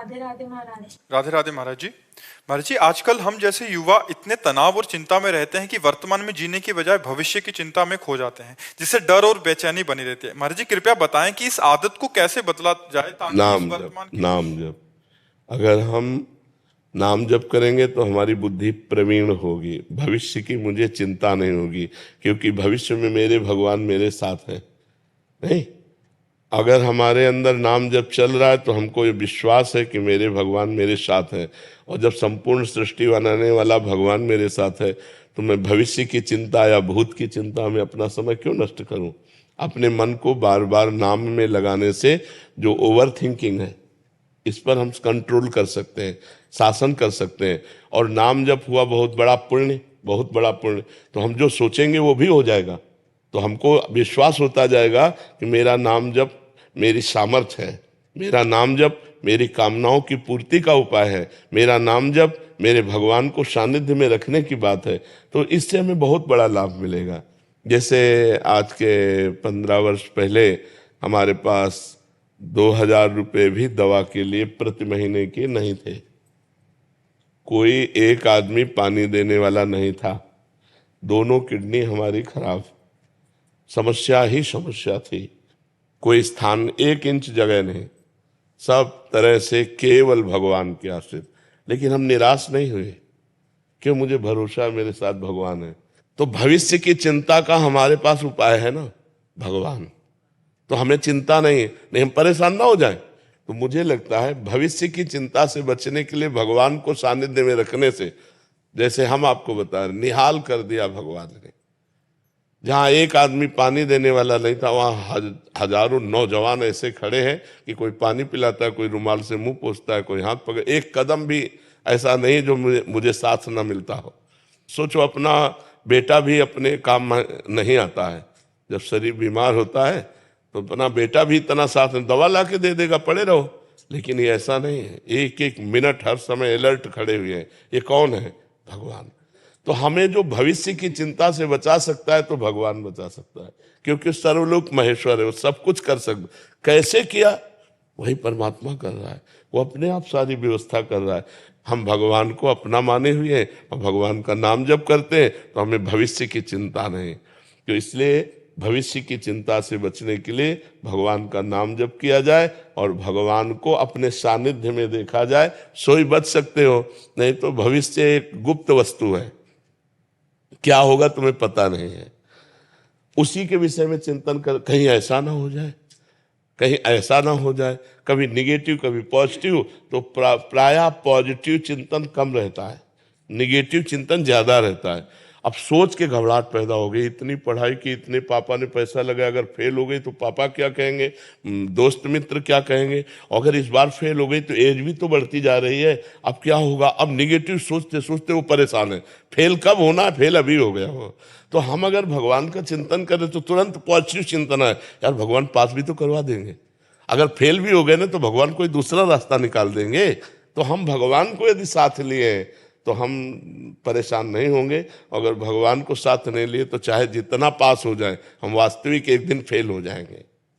राधे राधे महाराज। राधे राधे महाराज जी। महाराज जी, आजकल हम जैसे युवा इतने तनाव और चिंता में रहते हैं कि वर्तमान में जीने की बजाय भविष्य की चिंता में खो जाते हैं, जिससे डर और बेचैनी बनी रहती है। महाराज जी, कृपया बताएं कि इस आदत को कैसे बदला जाए ताकि इस नाम जप, वर्तमान की नाम जप। अगर हम नाम जप करेंगे तो हमारी बुद्धि प्रवीण होगी, भविष्य की मुझे चिंता नहीं होगी, क्योंकि भविष्य में मेरे भगवान मेरे साथ हैं। नहीं, अगर हमारे अंदर नाम जप चल रहा है तो हमको ये विश्वास है कि मेरे भगवान मेरे साथ हैं, और जब संपूर्ण सृष्टि बनाने वाला भगवान मेरे साथ है तो मैं भविष्य की चिंता या भूत की चिंता में अपना समय क्यों नष्ट करूं। अपने मन को बार बार नाम में लगाने से जो ओवर थिंकिंग है, इस पर हम कंट्रोल कर सकते हैं, शासन कर सकते हैं। और नाम जप हुआ बहुत बड़ा पुण्य, बहुत बड़ा पुण्य, तो हम जो सोचेंगे वो भी हो जाएगा। तो हमको विश्वास होता जाएगा कि मेरा नाम जप मेरी सामर्थ्य है, मेरा नाम जप मेरी कामनाओं की पूर्ति का उपाय है, मेरा नाम जप मेरे भगवान को सानिध्य में रखने की बात है। तो इससे हमें बहुत बड़ा लाभ मिलेगा। जैसे आज के 15 वर्ष पहले हमारे पास 2000 रुपये भी दवा के लिए प्रति महीने के नहीं थे। कोई एक आदमी पानी देने वाला नहीं था। दोनों किडनी हमारी खराब, समस्या ही समस्या थी। कोई स्थान 1 इंच जगह नहीं, सब तरह से केवल भगवान के आश्रित। लेकिन हम निराश नहीं हुए, क्यों? मुझे भरोसा मेरे साथ भगवान है। तो भविष्य की चिंता का हमारे पास उपाय है ना, भगवान। तो हमें चिंता नहीं हम परेशान ना हो जाए। तो मुझे लगता है भविष्य की चिंता से बचने के लिए भगवान को सानिध्य में रखने से, जैसे हम आपको बता रहे, निहाल कर दिया भगवान ने। जहां एक आदमी पानी देने वाला नहीं था, वहां हजारों नौजवान ऐसे खड़े हैं कि कोई पानी पिलाता है, कोई रुमाल से मुंह पोंछता है, कोई हाथ पकड़। एक कदम भी ऐसा नहीं जो मुझे साथ ना मिलता हो। सोचो, अपना बेटा भी अपने काम में नहीं आता है। जब शरीर बीमार होता है तो अपना बेटा भी इतना साथ में दवा ला के दे देगा, पड़े रहो। लेकिन ये ऐसा नहीं है, एक एक मिनट हर समय अलर्ट खड़े हुए हैं। ये कौन है? भगवान। तो हमें जो भविष्य की चिंता से बचा सकता है तो भगवान बचा सकता है, क्योंकि सर्वलोक महेश्वर है, वो सब कुछ कर सकता। कैसे किया? वही परमात्मा कर रहा है, वो अपने आप सारी व्यवस्था कर रहा है। हम भगवान को अपना माने हुए हैं और भगवान का नाम जप करते हैं, तो हमें भविष्य की चिंता नहीं। तो इसलिए भविष्य की चिंता से बचने के लिए भगवान का नाम जप किया जाए और भगवान को अपने सानिध्य में देखा जाए, सो ही बच सकते हो। नहीं तो भविष्य एक गुप्त वस्तु है, क्या होगा तुम्हें पता नहीं है। उसी के विषय में चिंतन कर, कहीं ऐसा ना हो जाए, कहीं ऐसा ना हो जाए, कभी निगेटिव कभी पॉजिटिव। तो प्रायः पॉजिटिव चिंतन कम रहता है, निगेटिव चिंतन ज्यादा रहता है। अब सोच के घबराहट पैदा हो गई, इतनी पढ़ाई की, इतने पापा ने पैसा लगाया, अगर फेल हो गई तो पापा क्या कहेंगे, दोस्त मित्र क्या कहेंगे, अगर इस बार फेल हो गई तो एज भी तो बढ़ती जा रही है, अब क्या होगा। अब निगेटिव सोचते सोचते वो परेशान है। फेल कब होना है? फेल अभी हो गया हो। तो हम अगर भगवान का चिंतन करें तो तुरंत पॉजिटिव चिंतन है, यार भगवान पास भी तो करवा देंगे। अगर फेल भी हो गए ना तो भगवान कोई दूसरा रास्ता निकाल देंगे। तो हम भगवान को यदि साथ लिए तो हम परेशान नहीं होंगे। अगर भगवान को साथ नहीं लिए तो चाहे जितना पास हो जाए, हम वास्तविक एक दिन फेल हो जाएंगे।